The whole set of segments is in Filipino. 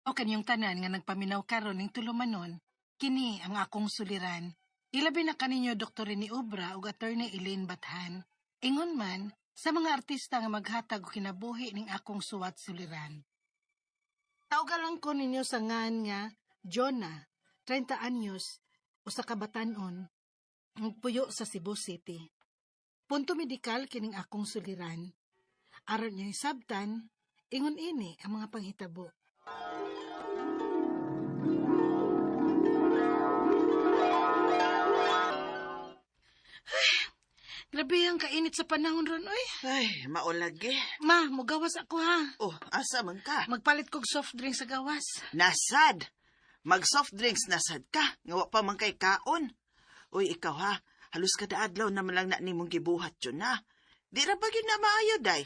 O kanyang tanan nga nagpaminaw karon ning tulumanon, kini ang akong suliran. Ilabi na kaninyo Dr. ni Obra ug Attorney Elaine Bathan. Ingon man sa mga artista nga maghatag og kinabuhi ning akong suwat suliran. Tawgalan ko ninyo sa ngan nga Jonah, 30 anyos, usa ka batan-on, puyo sa Cebu City. Punto medikal kining akong suliran. Aron niyo sabtan, ingon ini ang mga panghitabo. Grabe ang kainit sa panahon ron, oy. Ay, maulagi. Ma, mugawas ako ha. Oh, asa man ka? Magpalit kog soft drink sa gawas. Nasad. Mag-soft drinks nasad ka. Ngawa pa man kay kaon. Uy, ikaw ha. Halos kada adlaw naman lang na nimong gibuhat yun na. Di ra ba yun na maayo, day?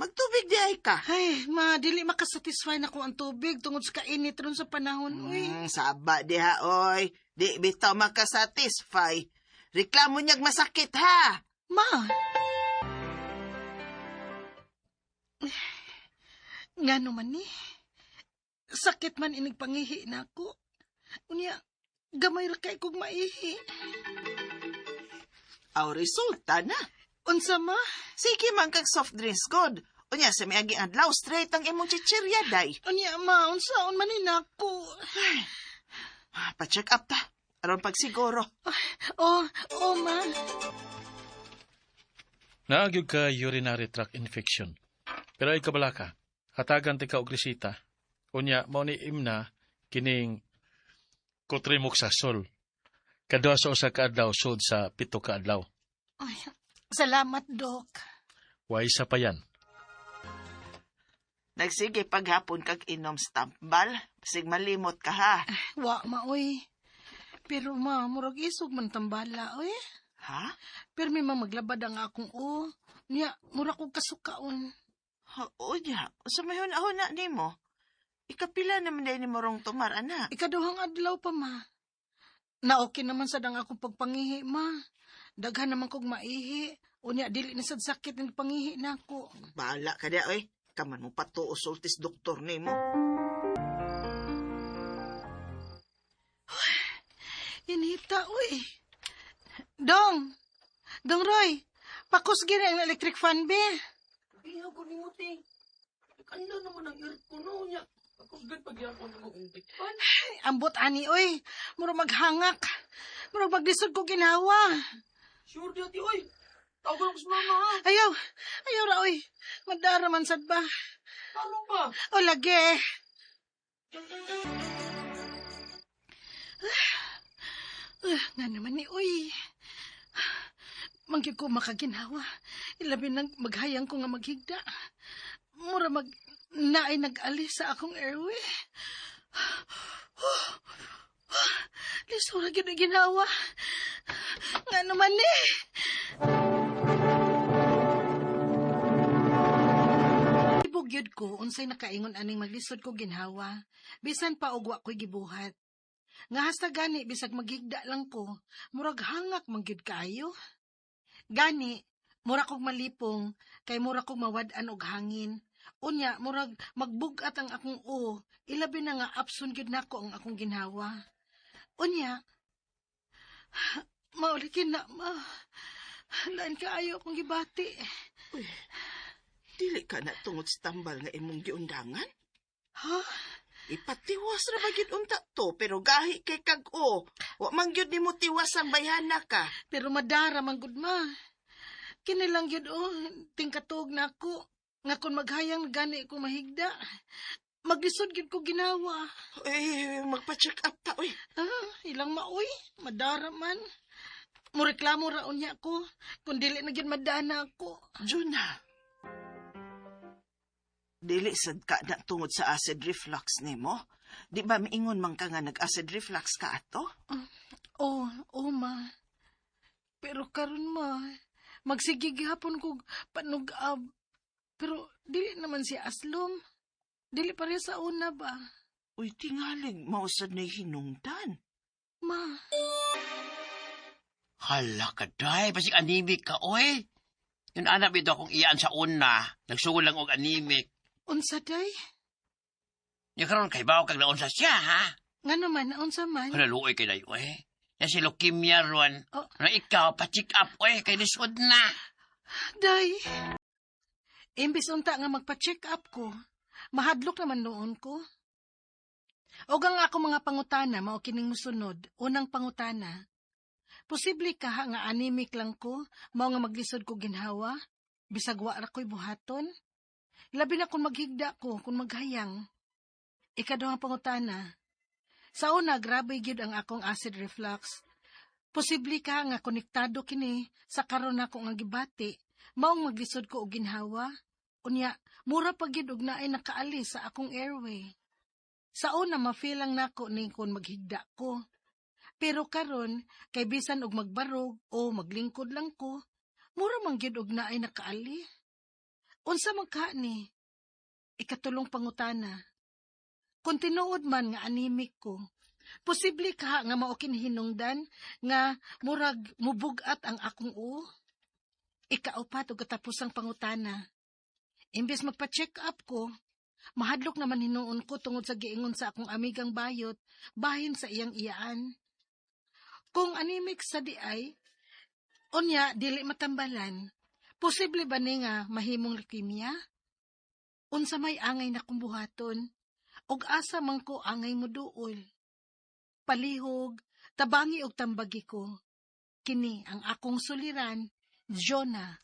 Magtubig di ay ka. Ay, ma, dili makasatisfy na ko ang tubig tungod sa kainit ron sa panahon, oy. Saba di ha, oy. Di bitaw makasatisfy. Reklamo niyag masakit ha. Ma! Nga naman ni. Sakit man inig pangihi na ako. Unya, gamay ra kay kog maihi. Aw, resulta na. Unsa ma? Sige man kag soft drinks god. Unya, sa miagi adlaw, straight ang imong chichirya, day. Unya ma, unsaon man ni nako. Pa-check up ta. Aron pagsiguro. Oh, ma. Naagyog ka urinary tract infection. Pero ay kabala ka, hatagan ti ka og resita. Unya, mao ni imna kining cotrimoxazole. Kadua sa usa ka adlaw sud sa 7 ka adlaw. Ay, salamat, Dok. Way sa pa yan. Nagsige paghapon kag inom stampbal. Sig malimot ka ha. Wa, ma, oy. Pero ma, murag isog man tambala, oy. Ha? Pero may maglabad ang akong Niya, murag kong kasukaon. Unya, sa mayon ahon na nimo. Ikapila naman day ni morong tumar, ana. Ikaduhang adlaw pa, ma. Na okay naman sa dang akong pagpangihi, ma. Daghan naman kong maihi. Unya, dili na sad sakit ng pangihi na ako. Bahala ka dia, oy. Kaman mo patuo sultis doktor nimo. Inita, uy. Dong Roy, pakos gini ang electric fan, be. Iyaw ko ni Muting. Kanda naman ang aircon niya. Ako gan pagyapon mo electric fan. Ambot ani, uy. Mura maghangak. Mura maglisod ko ginawa. Sure di ati, oy. Tawag ko sa mama, ha? Ayaw ra, uy. Madara man sad ba? Ano ba? O, lagi. Nga naman ni, uy. Mangyag ko makaginawa. Ilabi nang maghayang ko nga maghigda. Mura naay nag-alis sa akong airway. Lisura gyud ginawa. Nga naman ni. Ibugyod ko unsay nakaingon aning maglisod ko ginhawa. Bisan pa og wa ko'y gibuhat. Nga hasta gani bisag maghigda lang ko, murag hangak mangyud kayo. Gani, mura kog malipong, kay mura kog mawad-an og hangin. Unya, murag magbugat ang akong ilabi na nga apsun gyud nako ang akong ginhawa. Unya, maulikin na, ma. Lain kaayo akong gibati. Uy, dili ka na tungod sa tambal nga imong giundangan? Ha? Ipatiwas ra bagid unta to, pero gahi kay kag-o. Wa man gyud nimo tiwas ang bayana ka. Pero madara man gud ma. Kinilang gyud tingkatog na ako. Nga kun maghayang gani ko mahigda. Maglisod gyud ko ginawa. Uy, magpa-check up ta, uy. Ilang maoy, madara man. Mureklamo raon niya ko. Kung dili na gyud madana ako. Juna. Dili sad ka na tungod sa acid reflux nimo. Di ba miingon man ka nga nag-acid reflux ka ato? Oo, ma. Pero karon ma, magsigig hapon ko panugab. Pero dili naman si aslom. Dili pa rin sa una ba? Uy, tingaling, mausad na hinungdan. Ma. Hala ka, day. Basig anemic ka, oy. Yung anak bito akong iyaan sa una. Nagsugol lang og anemic. Unsa day? Nya karon kay bawo kag naon sa siya, ha? Nga naman, naunsa man. Halaluoy kay dayo, eh. Yan si leukemia ron. Oh. Na ikaw, pa-check up, eh, kay lisod na. Day, imbis unta nga magpa-check up ko, mahadlok naman noon ko. O gang ako mga pangutana, mao kining musunod, unang pangutana. Posible ka ha nga anemic lang ko, mao nga maglisod ko ginhawa, bisag wa ra ko'y buhaton? Labi na kung maghigda ko, kung maghayang. Ikaduhang pangutana. Sa una, grabe gyud ang akong acid reflux. Posible ka nga konektado kini sa karon nako nga gibati, maong maglisod ko og ginhawa. Unya, mura pa gyud og naay nakaalis sa akong airway. Sa una, ma-feel lang nako ni kung maghigda ko. Pero karon, kay bisan og magbarog o maglingkod lang ko, mura man gyud og naay nakaali. Unsa man ka ni? Ikatulong pangutana. Kung tinuod man nga anemic ko, posible ka nga mao hinungdan nga murag mubugat ang akong uo? Ikaupat og katapusang pangutana. Imbes magpa-check up ko, mahadlok naman hinuon ko tungod sa giingon sa akong amigang bayot bahin sa iyang iyaan. Kung anemic sa diay, unya dili matambalan, posible ba ni nga mahimong leukemia? Unsa may angay na kong buhaton, og asa man ko angay mo duol. Palihog, tabangi og tambagi ko. Kini ang akong suliran, Jonah.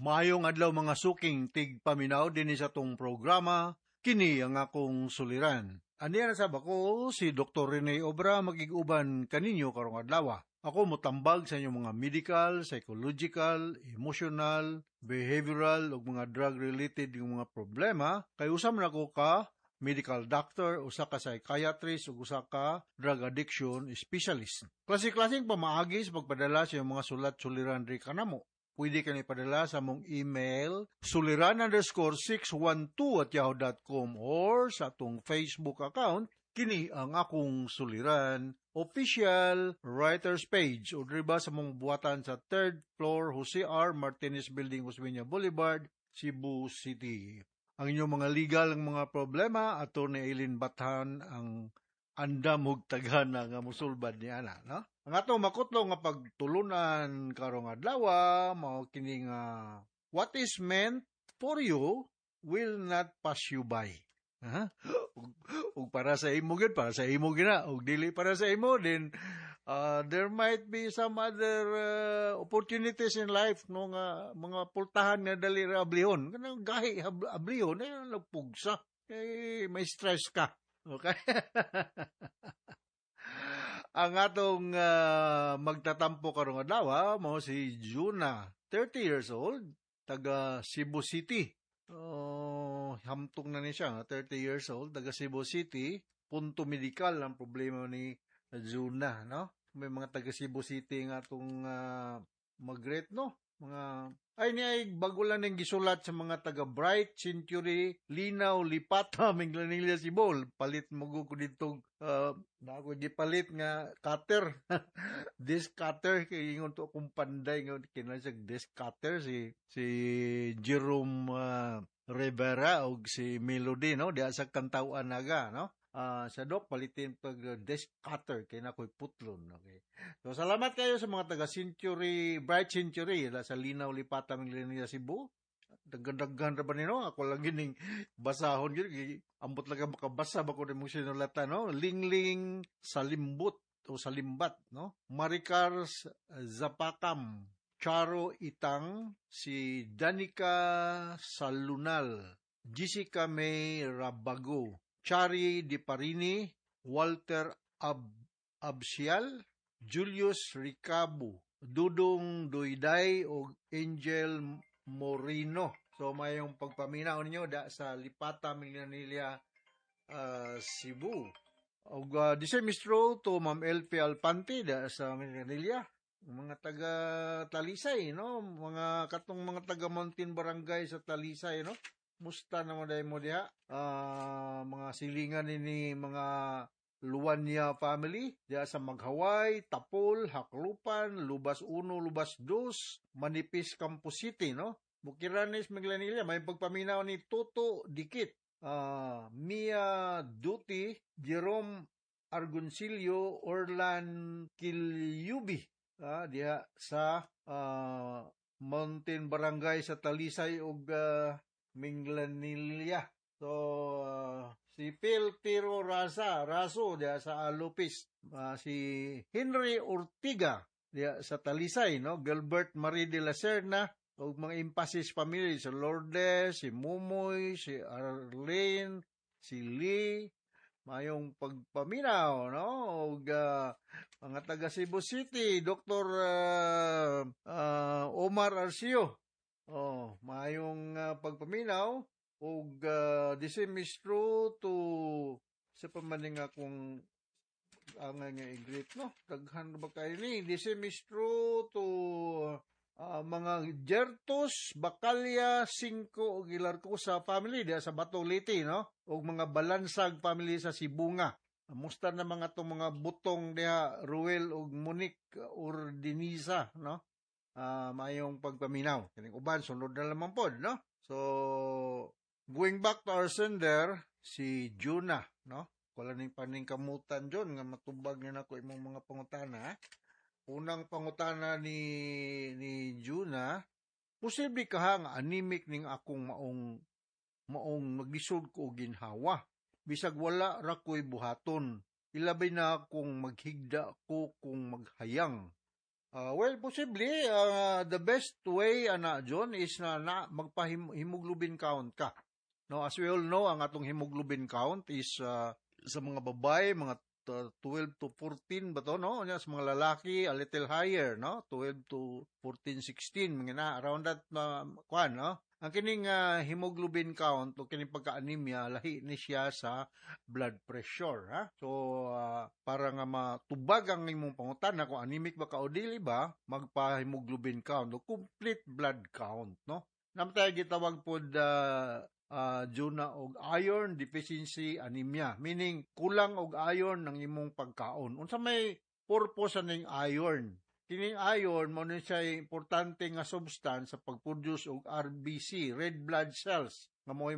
Mayong adlaw mga suking tigpaminaw din sa tong programa, kini ang akong suliran. Aniya na sab ako, si Dr. Rene Obra, magiguban kaninyo karong adlaw. Ako motambag sa inyong mga medical, psychological, emotional, behavioral, o mga drug-related yung mga problema. Kay usam na ko ka, medical doctor, usa ka psychiatrist, ug usa ka drug addiction specialist. Klase-klaseng pamaagi sa pagpadala sa mga sulat-suliran ri kanamo. Pwede ka ipadala sa mong email suliran_612@yahoo.com or sa atong Facebook account, kini ang akong suliran official writers page o driba sa mong buhatan sa 3rd floor Jose R. Martinez Building, Osmeña Boulevard, Cebu City. Ang inyong mga legal ng mga problema, Atty. Eileen Bathan ang andam ug taghana nga musulbad ni ana, no? Ang atong makutlo nga pagtulunan karong adlaw mao kini nga what is meant for you will not pass you by. Ha? Ug para sa imo gid, para sa imo gina, ug dili para sa imo din there might be some other opportunities in life no nga mga pultahan nga dali ra ablihon. Kanang gahi ablihon ay nagpugsa. Kay may stress ka. Okay? Ang atong magtatampo karong adlaw mao si Juna, 30 years old, taga Cebu City. Hamtong na ni siya, 30 years old, taga Cebu City. Punto medikal ang problema ni Juna, no? May mga taga Cebu City nga atong mag-rate, no? Mga ni ay bago lang ng gisulat sa mga taga Bright, Century, Linaw, Lipata, Minglanilla, Sibol. Palit mo ko dito, na ako di palit nga cutter. Disc cutter, kaya ingon to akong panday nga kinasag disc cutter, si Jerome Rivera o si Melody, no? Diya sa kantauan naga, no? Sa dok palitin pag desk cutter kay na ko'y putlon. Okay. So salamat kayo sa mga taga Century, Bright Century sa Linaw, Lipata, Minglanilla, Cebu. Daghan ra ba nino? Ako lang gining basahon gyud, ambot lang makabasa ba ko nimo sinulatan, no? Lingling Salimbot o Salimbat, no? Maricar Zapakam, Charo Itang, si Danica Salunal, Jessica May Rabago, Chari Di Parini, Walter Absial, Julius Ricabo, Dudong Duiday o Angel Morino. So mayong pagpaminaw ninyo sa Lipata, Minglanilla, Cebu. Og the same is true to Ma'am Elfie Alpante sa Minglanilla. Mga taga Talisay, no? Mga taga Mountain Barangay sa Talisay, no? Musta naman dahil mo diha? Mga silingan ni mga Luwanya family, diya sa Maghaway, Tapol, Haklupan, Lubas 1, Lubas 2, Manipis, Campus City, no? Bukiranes, Minglanilla, may pagpaminaw ni Toto Dikit, Mia Duty, Jerome Argoncillo, Orlan Kilyubi, diha sa Mountain Barangay sa Talisay ug Minglanilla. So, si Phil Tiro Raso diha sa Lupis. Si Henry Ortiga diha sa Talisay, no? Gilbert Marie de la Serna, o mga Impasis family, si Lourdes, si Mumoy, si Arlene, si Lee, mayong pagpaminaw, no? O mga taga Cebu City, Dr. Omar Arcio, mayong pagpaminaw, o the same is true to sa pamaning akong ang nga i-greet, no? Daghan ba kayo ni? The same is true to mga Jertos, Bacalya, Cinco, ug Ilarco sa family diya sa Batoliti, no? O mga Balansag family sa Sibunga. Musta na mga itong mga butong diya, Ruel ug Monique Ordiniza, no? Mayong pagpaminaw. Kining uban, sunod na lamang po, no? So, going back to our sender, si Juna, no? Wala ning paningkamutan dyan, nga matubag na ako imong mga pangutana, ha? Unang pangutana ni Juna, posible ka nga anemic ning akong maong naglisod ko og ginhawa. Bisag wala ra ko'y buhaton. Ilabay na akong maghigda ko kung maghayang. Well, posible, the best way, John, is na magpa-hemoglobin count ka. No, as we all know, ang atong hemoglobin count is sa mga babae, mga 12 to 14 ba to, no? Sa mga lalaki, a little higher, no? 12 to 14, 16, mga na, around that, no? Ang kining hemoglobin count, o kining pagka-anemia, lahi ni siya sa blood pressure, ha? So, para nga matubag ang imong pangutan, kung anemic ba ka o dili ba, magpa-hemoglobin count, o complete blood count, no? Namatay gitawag po Juna og iron deficiency anemia, meaning kulang og iron ng imong pagkaon. Unsa may purpose ning iron? Kining iron mo ni siya importante nga substance sa pagproduce og RBC, red blood cells, nga mo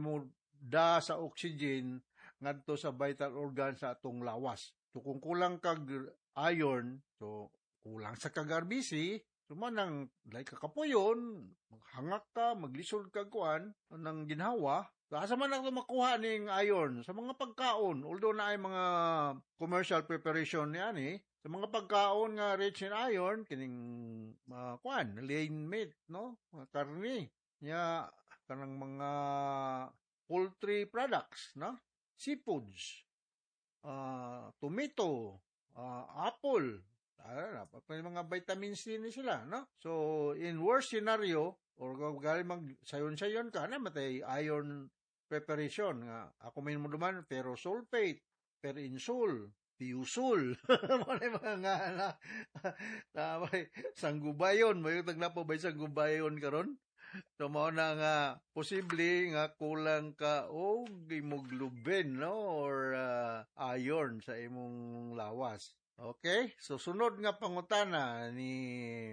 da sa oxygen ngadto sa vital organ sa atong lawas. So kung kulang kag iron, so kulang sa kag RBC, sumanang like kakapuyon, maghangak ka, maglisod ka kuan ng ginhawa. Asa man ako makuha ning iron sa mga pagkaon, although na ay mga commercial preparation niyan sa mga pagkaon nga rich in iron, kining kuan, lean meat, no? Mga karne, nya kanang mga poultry products, no? Seafoods, tomato, apple, may mga vitamins din sila, no? So, in worst scenario, or kung galing sayon-sayon ka na, matay iron preparation, nga, ako may mo duman, ferrosulfate, perinsul, piusul, mga nga, may sanggubayon, may tagnapo ba sanggubayon karon? So, mao na nga, posible nga kulang ka o hemoglobin, no? Or iron sa imong lawas. Okay? So, sunod nga pangutana ni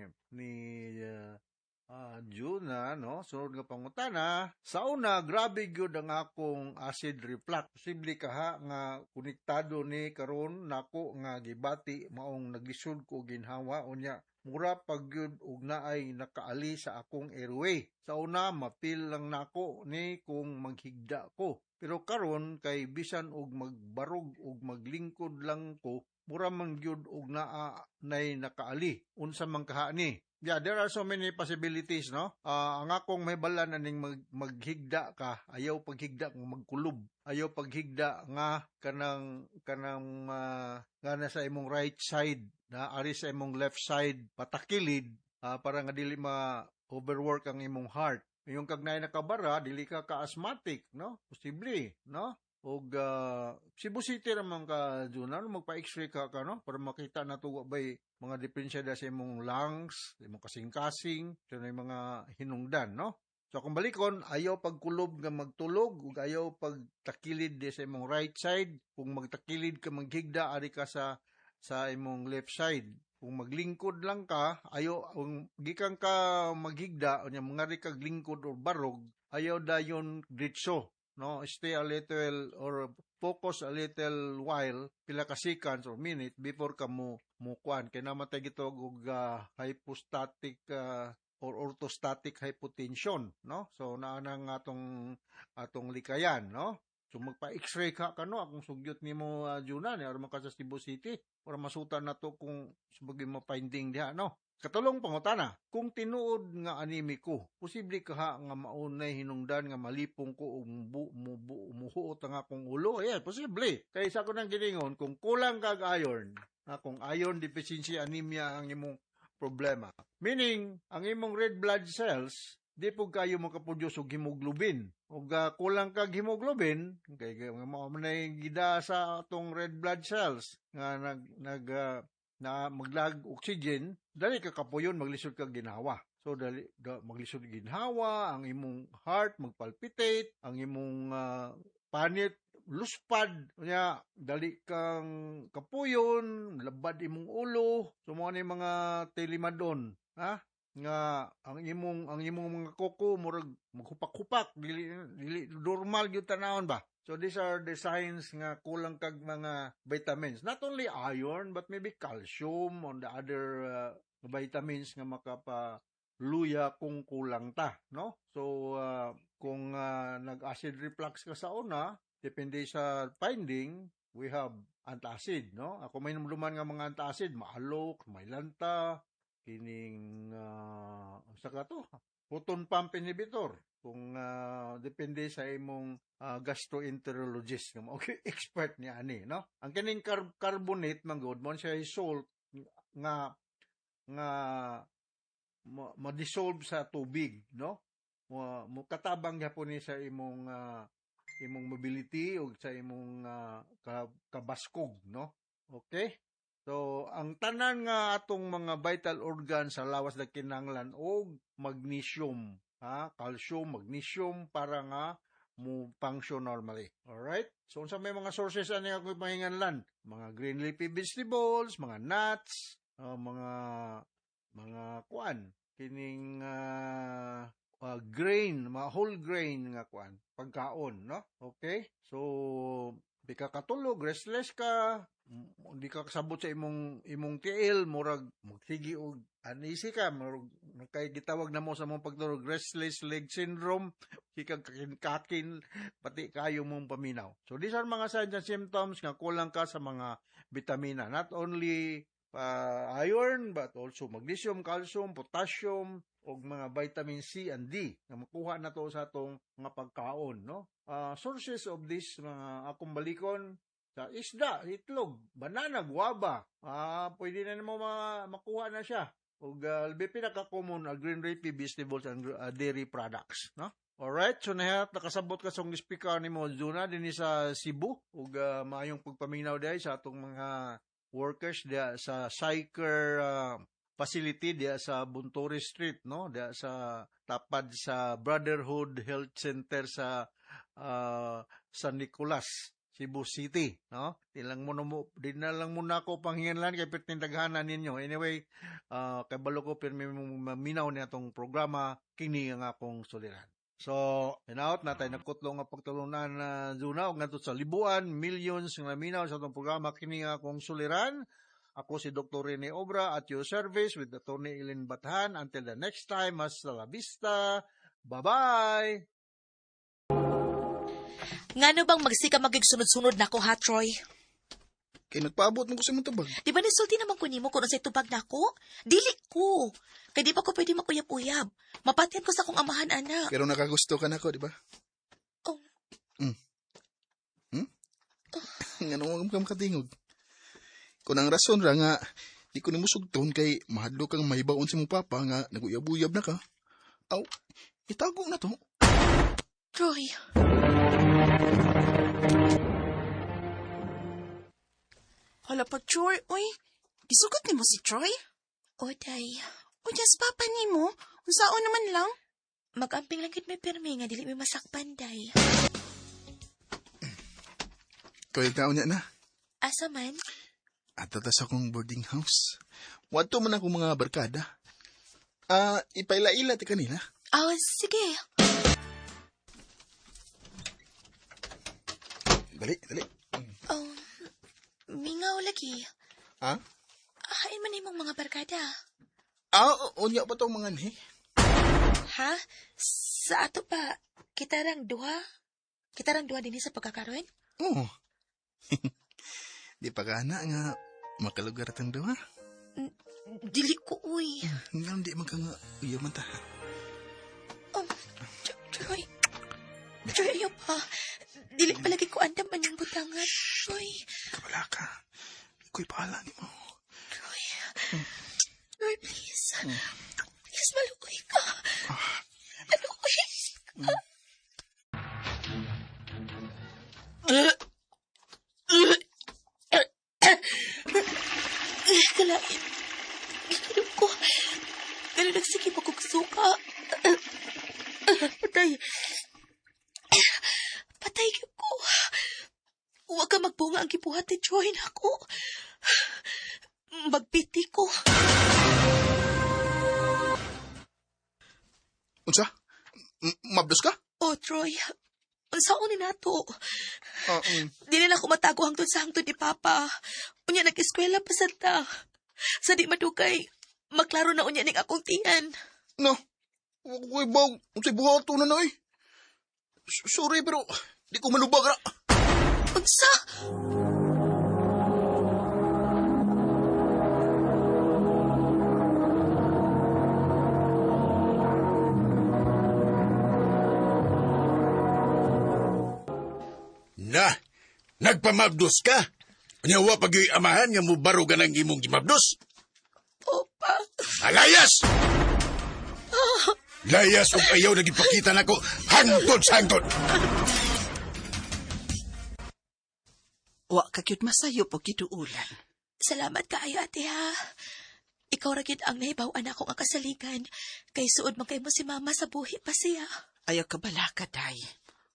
Juna, no? Sunod nga pangutana. Sa una, grabe gyud ang akong acid reflux. Posible ka nga konektado ni karon nako nga gibati maong naglisod ko ginhawa unya. Mura pag gyud og naay nakaali sa akong airway. Sa una, mapil lang nako ni kung maghigda ko. Pero karon kay bisan og magbarog og maglingkod lang ko, mura man gyud og nay nakaali. Unsa man kaha ni? Yeah, there are so many possibilities, no? Ang akong may balan aning maghigda ka, ayaw paghigda kung magkulob. Ayaw paghigda nga kanang nga na sa imong right side, na ari sa imong left side patakilid, para nga dili ma-overwork ang imong heart. Yung kagnay nakabara, dili ka ka-asthmatic, no? Posible, no? Og Cebu City naman ka, Juna, magpa-x-ray ka, no? Para makita na ito ba'y mga diferensya sa imong lungs, imong kasing-kasing, so na yung mga hinungdan, no? So kung balikon, ayaw pagkulob nga magtulog, ug ayaw pagtakilid sa imong right side. Kung magtakilid ka, maghigda, ari ka sa imong left side. Kung maglingkod lang ka, ayaw, kung gikan ka maghigda, o niya, mga kag lingkod o barog, ayaw dayon diretso. no? Stay a little or focus a little while, pila ka seconds or minute before ka mo kuan. Kaya namatay gito og hypostatic or orthostatic hypotension, no? So naa nang atong likayan, no? So magpa-X-ray ka kano akong sugyot nimo Juna ni aron maka sa Cebu City para masutan nato kung subagi ma-finding diha, no? Katulong pangutana, kung tinuod nga animiko, posible ka nga maunay hinungdan nga malipong ko og muhuot ang akong ulo? Yeah, posible. Kaya sa ko nang giningon, kung kulang kag iron, kung iron deficiency anemia ang imong problema. Meaning, ang imong red blood cells, di po kayo makaproduce og hemoglobin. Og kulang kag hemoglobin, kay mao man gida sa atong red blood cells nga na maglag oxygen, dali ka kapuyon maglisod kag ginhawa. So maglisod ginhawa, ang imong heart magpalpitate, ang imong panit luspad, nya dali kang kapuyon, labad imong ulo, so mo ni mga telimadon, ha? Nga ang imong mga kuko murag maghupak-hupak, dili normal gyud tanawon ba? So these are the signs nga kulang kag mga vitamins. Not only iron, but maybe calcium on the other vitamins nga makapaluya kung kulang ta, no? So kung nag-acid reflux ka sa una, depende sa finding, we have antacid, no? Ako may namduman nga mga antacid, maalok, may lanta, kining saka to, proton pump inhibitor. Kung depende sa imong gastroenterologist nga okay, expert niya ani, no? Ang kining carbonate man good mo siya salt nga ma-dissolve sa tubig, no? Mo katabang gyapon ni sa imong mobility o sa imong kabaskog, no? Okay? So, ang tanan nga atong mga vital organs sa lawas na kinahanglan og magnesium, calcium, magnesium para nga mo function normally. Alright? So, unsa may mga sources ani ako pahinganlan? Mga green leafy vegetables, mga nuts, mga kuan, kining grain, mga whole grain nga kuan, pagkaon, no? Okay? So, di ka katulog, restless ka, di ka kasabot sa imong tiil, murag magsigi og anisi ka, murag kay gitawag na mo sa mong pagtulog restless leg syndrome, kikag kakin pati kayo mong paminaw. So these are mga signs and symptoms nga kulang ka sa mga vitamina, not only iron but also magnesium, calcium, potassium og mga vitamin C and D na makuha na to sa atong mga pagkaon, no? Sources of this mga akong balikon sa isda, itlog, banana, guava. Pwede na mo makuha na siya. Og labi pinaka-common green leafy vegetables and dairy products, no? Alright, so nakasabot ka sa speaker ni mo Juna dinhi sa Cebu ug maayong pagpaminaw diay sa atong mga workers diya sa Syker facility diya sa Buntore Street, no? Diya sa tapad sa Brotherhood Health Center sa San Nicolas, Cebu City, no? Din na lang muna ako panghinganlan kay pitindaghanan ninyo. Anyway, kay balo ko pirmi maminaw ni atong programa kini nga akong suliran. So, hinaot natay nagkutlo nga pagtulunan na Juna og ngadto sa libuan, millions nga minaw sa atong programa kini nga akong suliran. Ako si Dr. Rene Obra at your service with Attorney Eileen Bathan. Until the next time, hasta la vista. Bye-bye! Ngano bang magsika magigsunod-sunod na ko, ha, Troy? Kay nagpaabot mo ko sa mong tabag. Di ba nisulti naman ko nimo kung sa'y tubag na ko? Dili ko. Kaya di pa ko pwede makuyab-uyab. Mapatian ko sa akong amahan, anak. Pero nakagusto ka na ko, di ba? Oh. Nga nung ka makatingog. Kung ang rason ra nga, di ko ni mo sugton kay mahadlo kang mahibaon si mong papa nga naguyab-uyab na ka. Aw, itago na to. Troy. Hala pa, Troy. Uy, gisugot ni mo si Troy? Oday. O, yes, papa ni mo. Unsaon naman lang? Magamping lang kit may pirmi nga dili may masakpan, day. Kaya taon niya na. Asa man? At tatas akong boarding house. Wato man akong mga barkada. Ipaila-ila ti kanila. Oh, sige. Dali, dali. Oh, mingaw lagi. Ha? Hain man imong mga barkada. Unya pa tong mga ni. Ha? Sa ato pa, kitarang duha? Kitarang duha din sa pagkakaroon? Oo. Di pa gana nga makalugar tang duha. Dili ko, uy. Nga di man ka nga uyaman ta. Troy. Troy, ayaw pa. Dili palagi ko andam man yung butangan. Troy. Kabala ka. Iko'y pahala ni mo. Troy. Troy, please. Please, malukoy ka. Malukoy ka. Kalain. Ikinom ko. Pero nagsige pa kong suka. Patay. Patay ko. Huwag ka magbunga ang gibuhat ni Troy na ako. Magpiti ko. Unsa? Mabdos ka? Oh, Troy. Saan ni nato? Um, Dili na ako matago hangtod sa hangtod ni Papa. Unya nag-eskwela pa sa ta. Sa di madugay, maklaro na unya ning akong tingan. no. Uy, bang. Unsay buhato na na eh. Sorry, pero di ko malubag ra. Unsa? Na, nagpamabdos ka? Nyawa pag yung amahan nga mo barugan ang imong gimabdos? Opa. Alayas! Layas o ayaw nagipakita na ko hangtod sa hangtod. Wa ka gyud masayo po giduulan. Salamat kaayo, ate, ha. Ikaw ra gyud ang nahibaw-an ako nga kasaligan. Kay suod man kay mo si Mama sa buhi pa siya. Ayaw ka bala ka, day.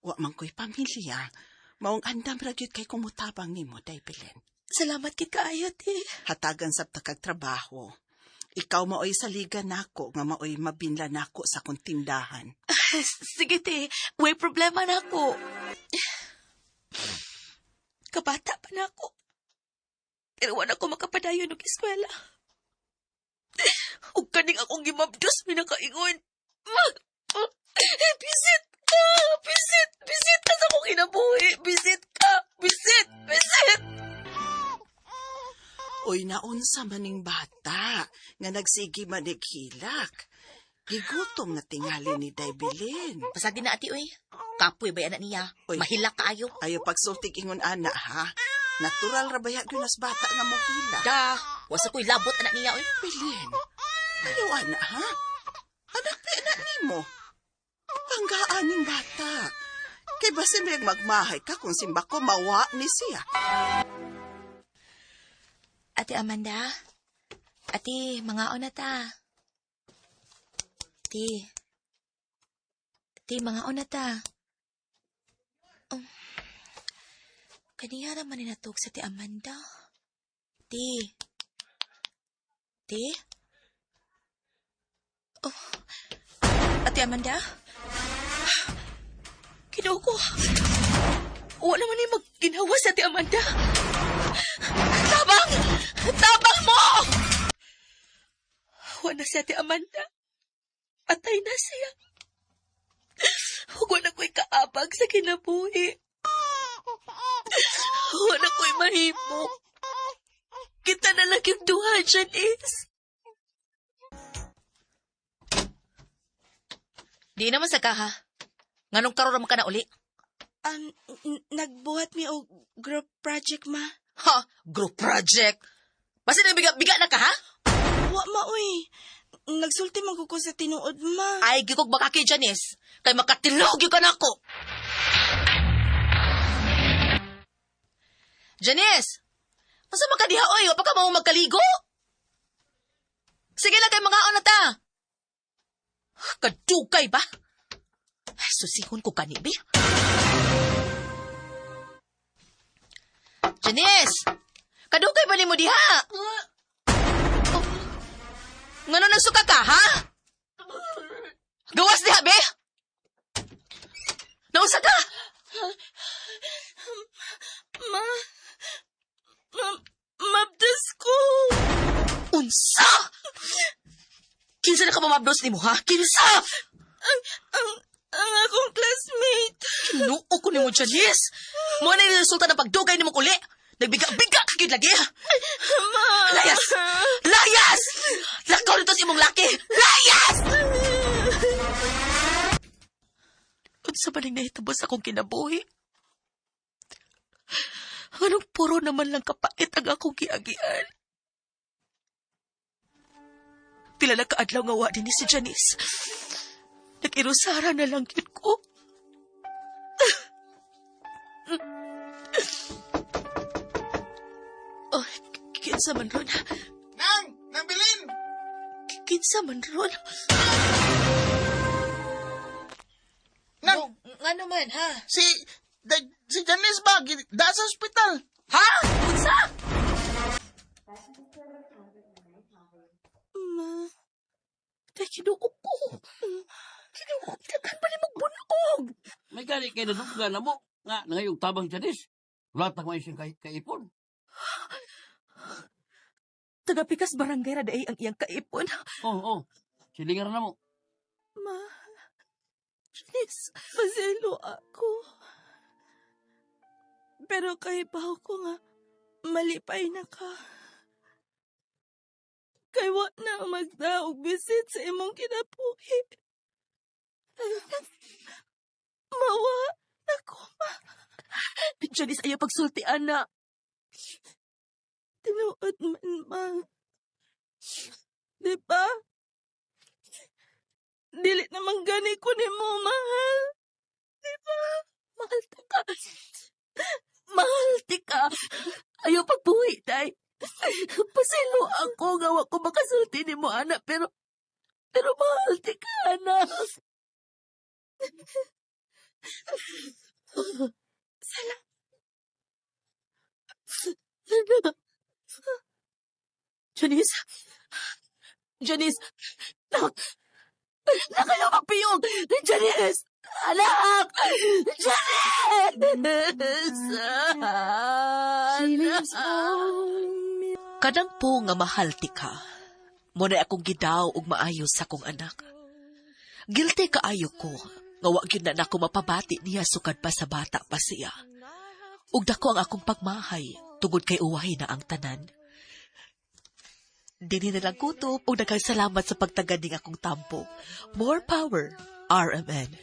Wa man ko'y pamilya. Maong andam ra gyud kay kumutabang nimo, day Belen. Salamat kid kaayo, ate. Hatagan sa takag trabaho. Ikaw maoy saligan nako nga maoy mabinla nako sa kong tindahan. Sige, te. Way problema na ako. Kabata pa na ako. Pero wala ko makapadayon ng eskwela. Ug kaning akong gimabdos, minakaingon. Bisit ka! Bisit ka sa akong kinabuhi! Bisit ka! Bisit! Uy, naunsa maning bata nga nagsigi manighilak. Gigutom na tingali ni Day Belen. Pasagin na, ati, uy. Kapoy ba anak niya? Uy. Mahilak kaayo. Ayaw pagsultig ingon ana, ha? Natural ra bayag nas bata nga mohila. Da, wasa ko'y labot anak niya, uy. Belen, ayaw ana, ha? Anak na anak nimo. Panggaan bata. Kay basin may magmahay ka kung simba ko mawa ni siya. Ate Amanda, ate, mga onata. Ate, mga onata. Kaniya naman ninatog sa ate Amanda. Ate. Oh, ate Amanda? Kinuha ko. Wala naman yung magginawa sa ate Amanda. Tabang! Tabang mo! Wala si ate Amanda. Patay na siya. Wala ko'y kaabag sa kinabuhi. Wala ko'y mahimo. Kita na lang yung duha, Janice. Di naman sa kaha. Nganong karoon naman ka na uli? Nagbuhat mi og group project, ma. Ha? Group project? Basta nagbiga na ka, ha? Wa, ma, uy. Nagsulti man ko sa tinuod, ma. Ay, gikog baka kay Janice. Kay makatilog ka na ako. Janice! Masa makadiha, oy? Wapa ka mo magkaligo? Sige lang kay mga onata. Kadugay ba? Ay, susihon ko kanibi. Janice! Kadugay ba ni mo diha? Oh. Ngano nagsuka ka, ha? Gawas diha, be? Nausa ka? Mabdas ko. Unsa? Kinsa na ka mamabdos nimo ha? Kinsa? Ang akong classmate. Kinuo ko nimo, Janice. Mo na yung resulta ng pagdugay nimo kuli. Nagbiga-biga ka gyud lagi ha? Ma. Layas! Layas! Lakaw nito si imong laki! Layas! Unsa ba ning nahitabo sa akong kinabuhi? Anong puro naman lang kapait ang akong giagian? Pila na kaadlaw nga wa din ni si Janice. Nag-irusara na lang yun ko. Oh, kinsa man ron? Nang bilin! Kinsa man ron? Nang, Nga naman, ha? si Janice ba? Da sa ospital. Ha? Unsa? Ma. Kay kinuo ko. Kinuo. Dagan pa ni magbunog. May gani kay naduga na mo. Nga, nangayong tabang Janice. Lahat na siyang kaipon. Tagapikas barangay ra day ang iyang kaipon. Oo. Silingar na mo. Ma. Janice, paselo ako. Pero kaibaw ko nga, malipay na ka. Kay wa na magdaog visit sa imong kinabuhi. Mawa ako, ma. Janice, ayaw pagsultian na. Tinuod man, ma. Di ba? Dili naman gani ko ni mo, mahal. Di ba? Mahal ti ka. Mahal ti ka. Ayaw pagbuhi, day. Pasilo ako nga wa ko makasulti ni mo, anak. Pero mahal ti ka, anak. Janice? Janice? Nakayaw magpiyong! Janice! Anak! Janice! Kadang po nga mahal ti ka. Muna akong gidaw og maayo sa kong anak. Guilty kaayo ko nga wa gyud na nako mapabati niya sukad pa sa bata pa siya. Ug dako ang akong pagmahay tungod kay uwahi na ang tanan. Dini na lang kutob ug daghang salamat sa pagtagad ning akong tampo. More power, RMN.